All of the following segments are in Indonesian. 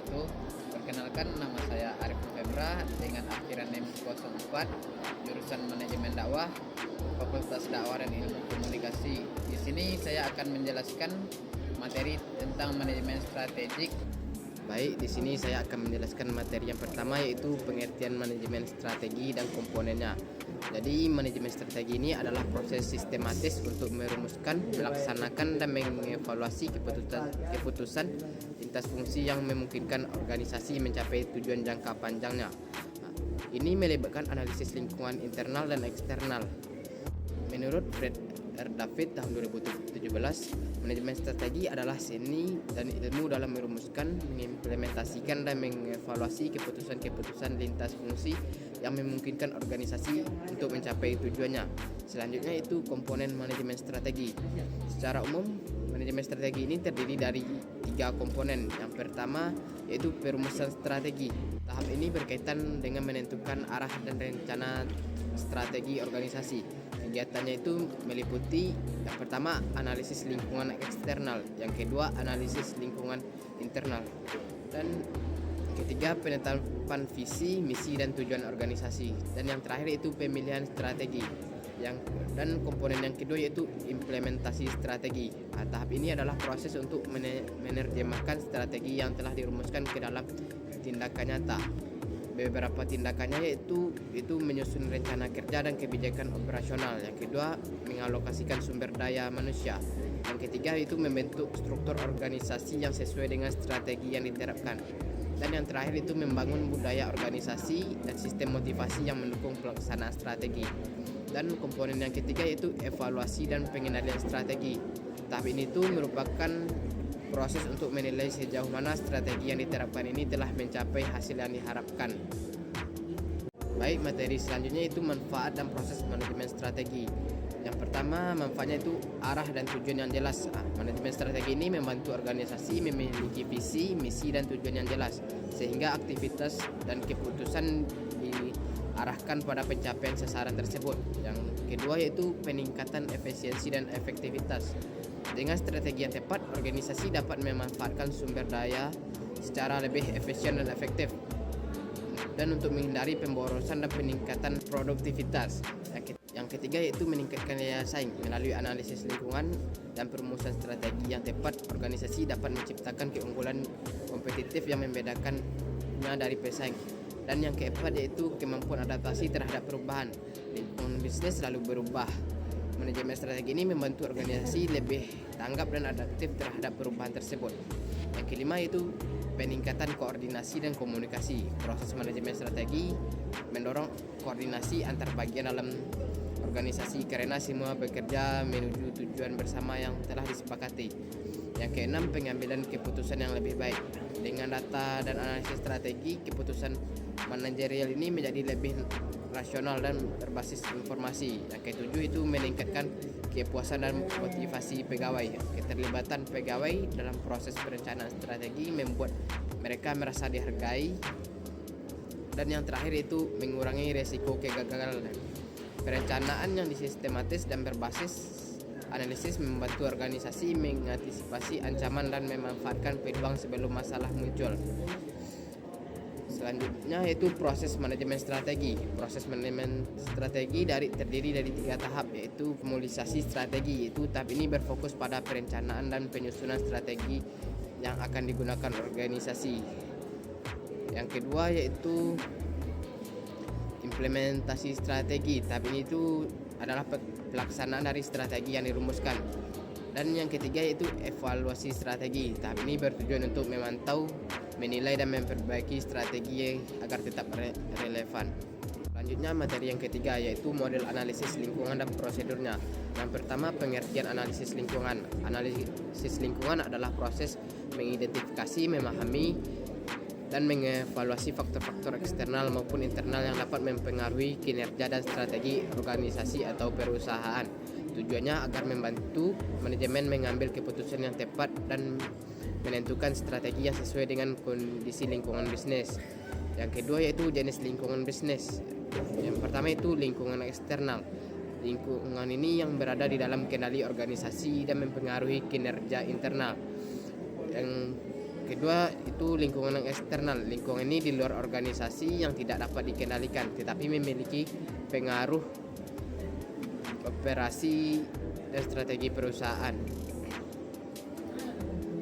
wabarakatuh. Perkenalkan, nama saya Arif Novembra dengan akhiran NIM 04, jurusan Manajemen Dakwah, Fakultas Dakwah dan Ilmu Komunikasi. Di sini saya akan menjelaskan materi tentang manajemen strategik. Baik, di sini saya akan menjelaskan materi yang pertama, yaitu pengertian manajemen strategi dan komponennya. Jadi, manajemen strategi ini adalah proses sistematis untuk merumuskan, melaksanakan, dan mengevaluasi keputusan lintas fungsi yang memungkinkan organisasi mencapai tujuan jangka panjangnya. Ini melibatkan analisis lingkungan internal dan eksternal. Menurut Fred R. David tahun 2017, manajemen strategi adalah seni dan ilmu dalam merumuskan, mengimplementasikan, dan mengevaluasi keputusan-keputusan lintas fungsi yang memungkinkan organisasi untuk mencapai tujuannya. Selanjutnya itu komponen manajemen strategi. Secara umum, manajemen strategi ini terdiri dari 3 komponen. Yang pertama yaitu perumusan strategi. Tahap ini berkaitan dengan menentukan arah dan rencana strategi organisasi. Kegiatannya itu meliputi yang pertama analisis lingkungan eksternal, yang kedua analisis lingkungan internal, dan ketiga penetapan visi, misi, dan tujuan organisasi, dan yang terakhir itu pemilihan strategi. Dan komponen yang kedua yaitu implementasi strategi. Tahap ini adalah proses untuk menerjemahkan strategi yang telah dirumuskan ke dalam tindakan nyata. Beberapa tindakannya yaitu menyusun rencana kerja dan kebijakan operasional. Yang kedua, mengalokasikan sumber daya manusia. Yang ketiga itu membentuk struktur organisasi yang sesuai dengan strategi yang diterapkan. Dan yang terakhir itu membangun budaya organisasi dan sistem motivasi yang mendukung pelaksanaan strategi. Dan komponen yang ketiga yaitu evaluasi dan pengendalian strategi. Tahap ini itu merupakan proses untuk menilai sejauh mana strategi yang diterapkan ini telah mencapai hasil yang diharapkan. Baik, materi selanjutnya itu manfaat dan proses manajemen strategi. Yang pertama, manfaatnya itu arah dan tujuan yang jelas. Manajemen strategi ini membantu organisasi memiliki visi, misi, dan tujuan yang jelas, sehingga aktivitas dan keputusan diarahkan pada pencapaian sasaran tersebut. Yang kedua yaitu peningkatan efisiensi dan efektivitas. Dengan strategi yang tepat, organisasi dapat memanfaatkan sumber daya secara lebih efisien dan efektif. Dan untuk menghindari pemborosan dan peningkatan produktivitas. Yang ketiga yaitu meningkatkan daya saing. Melalui analisis lingkungan dan perumusan strategi yang tepat, organisasi dapat menciptakan keunggulan kompetitif yang membedakannya dari pesaing. Dan yang keempat yaitu kemampuan adaptasi terhadap perubahan. Lingkungan bisnis selalu berubah. Manajemen strategi ini membantu organisasi lebih tanggap dan adaptif terhadap perubahan tersebut. Yang kelima yaitu peningkatan koordinasi dan komunikasi. Proses manajemen strategi mendorong koordinasi antar bagian dalam organisasi karena semua bekerja menuju tujuan bersama yang telah disepakati. Yang keenam, pengambilan keputusan yang lebih baik. Dengan data dan analisis strategi, keputusan manajerial ini menjadi lebih rasional dan berbasis informasi. Yang ketujuh itu meningkatkan kepuasan dan motivasi pegawai. Keterlibatan pegawai dalam proses perencanaan strategi membuat mereka merasa dihargai. Dan yang terakhir itu mengurangi resiko kegagalan. Perencanaan yang sistematis dan berbasis analisis membantu organisasi mengantisipasi ancaman dan memanfaatkan peluang sebelum masalah muncul. Selanjutnya yaitu proses manajemen strategi. Proses manajemen strategi terdiri dari 3 tahap, yaitu pemulisasi strategi. Tahap ini berfokus pada perencanaan dan penyusunan strategi yang akan digunakan organisasi. Yang kedua yaitu implementasi strategi. Tahap ini adalah pelaksanaan dari strategi yang dirumuskan. Dan yang ketiga yaitu evaluasi strategi. Tahap ini bertujuan untuk memantau, menilai, dan memperbaiki strategi agar tetap relevan. Selanjutnya materi yang ketiga yaitu model analisis lingkungan dan prosedurnya. Yang pertama, pengertian analisis lingkungan. Analisis lingkungan adalah proses mengidentifikasi, memahami, dan mengevaluasi faktor-faktor eksternal maupun internal yang dapat mempengaruhi kinerja dan strategi organisasi atau perusahaan. Tujuannya agar membantu manajemen mengambil keputusan yang tepat dan menentukan strategi yang sesuai dengan kondisi lingkungan bisnis. Yang kedua yaitu jenis lingkungan bisnis. Yang pertama itu lingkungan eksternal. Lingkungan ini yang berada di dalam kendali organisasi dan mempengaruhi kinerja internal. Yang kedua itu itu lingkungan yang eksternal. Lingkungan ini di luar organisasi yang tidak dapat dikendalikan tetapi memiliki pengaruh operasi dan strategi perusahaan.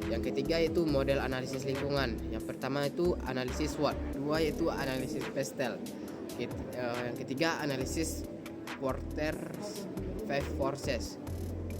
Yang ketiga yaitu model analisis lingkungan. Yang pertama itu analisis SWOT, dua yaitu analisis PESTEL. Yang ketiga analisis Porter 5 Forces.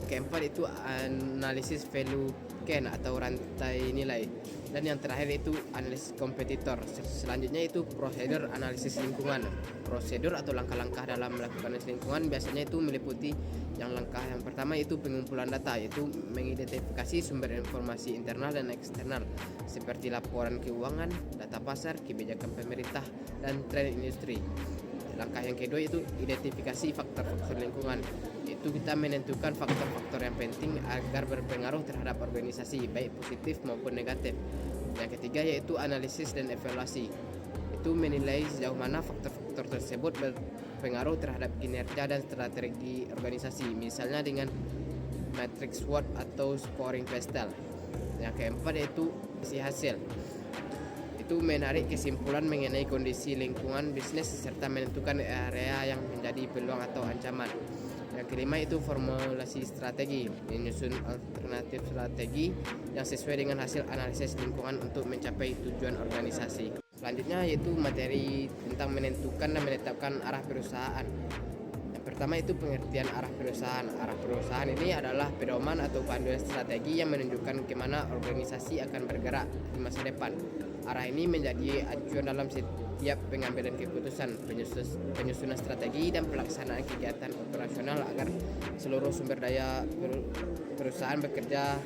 Keempat itu analisis value chain atau rantai nilai. Dan yang terakhir itu analisis kompetitor. Selanjutnya itu prosedur analisis lingkungan. Prosedur atau langkah-langkah dalam melakukan analisis lingkungan biasanya itu meliputi yang langkah yang pertama itu pengumpulan data, yaitu mengidentifikasi sumber informasi internal dan eksternal seperti laporan keuangan, data pasar, kebijakan pemerintah, dan tren industri. Langkah yang kedua itu identifikasi faktor-faktor lingkungan, yaitu kita menentukan faktor-faktor yang penting agar berpengaruh terhadap organisasi baik positif maupun negatif. Yang ketiga yaitu analisis dan evaluasi, itu menilai sejauh mana faktor-faktor tersebut berpengaruh terhadap kinerja dan strategi organisasi, misalnya dengan matriks SWOT atau scoring PESTEL. Yang keempat yaitu hasil, itu menarik kesimpulan mengenai kondisi lingkungan bisnis serta menentukan area yang menjadi peluang atau ancaman. Yang kelima itu formulasi strategi, menyusun alternatif strategi yang sesuai dengan hasil analisis lingkungan untuk mencapai tujuan organisasi. Selanjutnya yaitu materi tentang menentukan dan menetapkan arah perusahaan. Yang pertama itu pengertian arah perusahaan. Arah perusahaan ini adalah pedoman atau panduan strategi yang menunjukkan kemana organisasi akan bergerak di masa depan. Arah ini menjadi acuan dalam setiap pengambilan keputusan, penyusunan strategi dan pelaksanaan kegiatan operasional agar seluruh sumber daya perusahaan bekerja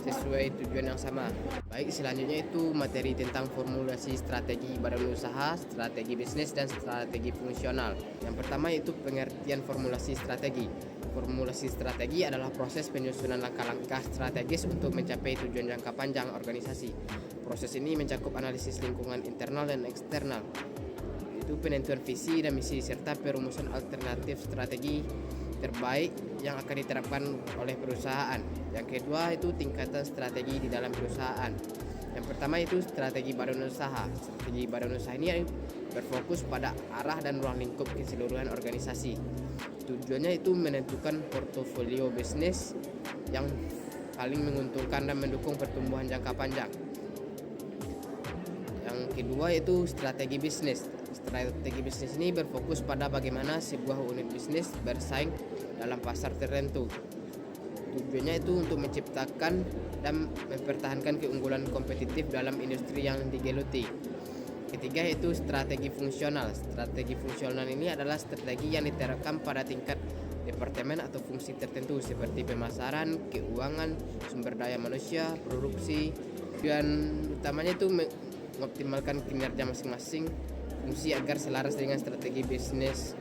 sesuai tujuan yang sama. Baik, selanjutnya itu materi tentang formulasi strategi badan usaha, strategi bisnis, dan strategi fungsional. Yang pertama yaitu pengertian formulasi strategi. Formulasi strategi adalah proses penyusunan langkah-langkah strategis untuk mencapai tujuan jangka panjang organisasi. Proses ini mencakup analisis lingkungan internal dan eksternal, itu penentuan visi dan misi serta perumusan alternatif strategi terbaik yang akan diterapkan oleh perusahaan. Yang kedua itu tingkatan strategi di dalam perusahaan. Yang pertama itu strategi badan usaha. Strategi badan usaha ini berfokus pada arah dan ruang lingkup keseluruhan organisasi. Tujuannya itu menentukan portofolio bisnis yang paling menguntungkan dan mendukung pertumbuhan jangka panjang. Yang kedua yaitu strategi bisnis. Strategi bisnis ini berfokus pada bagaimana sebuah unit bisnis bersaing dalam pasar tertentu. Tujuannya itu untuk menciptakan dan mempertahankan keunggulan kompetitif dalam industri yang digeluti. Ketiga yaitu strategi fungsional. Strategi fungsional ini adalah strategi yang diterapkan pada tingkat departemen atau fungsi tertentu seperti pemasaran, keuangan, sumber daya manusia, produksi, dan utamanya itu mengoptimalkan kinerja masing-masing fungsi agar selaras dengan strategi bisnis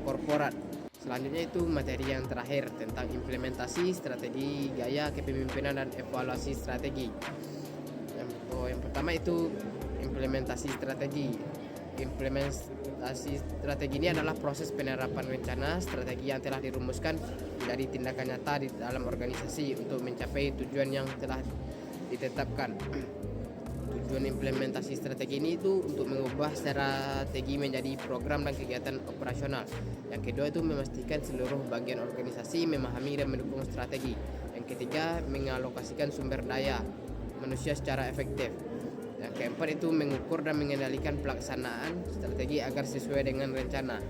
korporat. Selanjutnya itu materi yang terakhir tentang implementasi strategi, gaya kepemimpinan, dan evaluasi strategi. Yang pertama itu implementasi strategi. Implementasi strategi ini adalah proses penerapan rencana strategi yang telah dirumuskan menjadi tindakan nyata di dalam organisasi untuk mencapai tujuan yang telah ditetapkan. Tujuan implementasi strategi ini itu untuk mengubah strategi menjadi program dan kegiatan operasional. Yang kedua itu memastikan seluruh bagian organisasi memahami dan mendukung strategi. Yang ketiga mengalokasikan sumber daya manusia secara efektif. Yang keempat itu mengukur dan mengendalikan pelaksanaan strategi agar sesuai dengan rencana.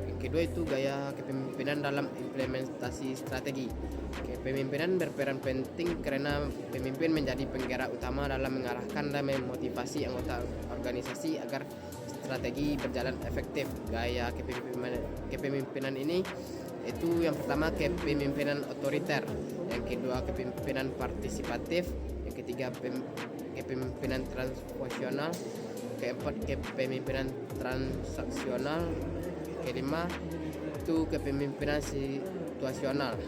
Yang kedua itu gaya kepemimpinan dalam implementasi strategi. Kepemimpinan berperan penting karena pemimpin menjadi penggerak utama dalam mengarahkan dan memotivasi anggota organisasi agar strategi berjalan efektif. Gaya kepemimpinan ini itu yang pertama kepemimpinan otoriter, yang kedua kepemimpinan partisipatif, yang ketiga kepemimpinan transaksional, keempat kepemimpinan transaksional, kelima itu kepemimpinan situasional.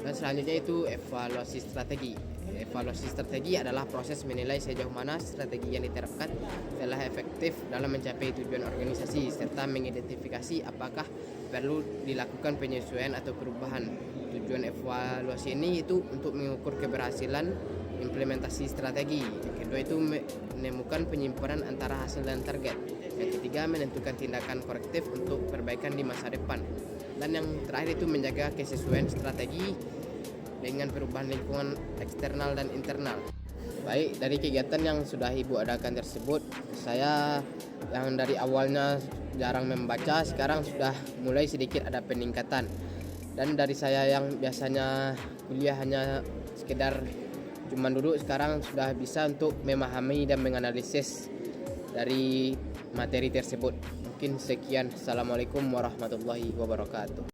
Dan selanjutnya itu evaluasi strategi. Evaluasi strategi adalah proses menilai sejauh mana strategi yang diterapkan telah efektif dalam mencapai tujuan organisasi serta mengidentifikasi apakah perlu dilakukan penyesuaian atau perubahan. Tujuan evaluasi ini itu untuk mengukur keberhasilan implementasi strategi. Yang kedua itu menemukan penyimpanan antara hasil dan target. Yang ketiga menentukan tindakan korektif untuk perbaikan di masa depan. Dan yang terakhir itu menjaga kesesuaian strategi dengan perubahan lingkungan eksternal dan internal. Baik, dari kegiatan yang sudah Ibu adakan tersebut, saya yang dari awalnya jarang membaca sekarang sudah mulai sedikit ada peningkatan. Dan dari saya yang biasanya kuliah hanya sekedar cuma duduk, sekarang sudah bisa untuk memahami dan menganalisis dari materi tersebut. Mungkin sekian. Assalamualaikum warahmatullahi wabarakatuh.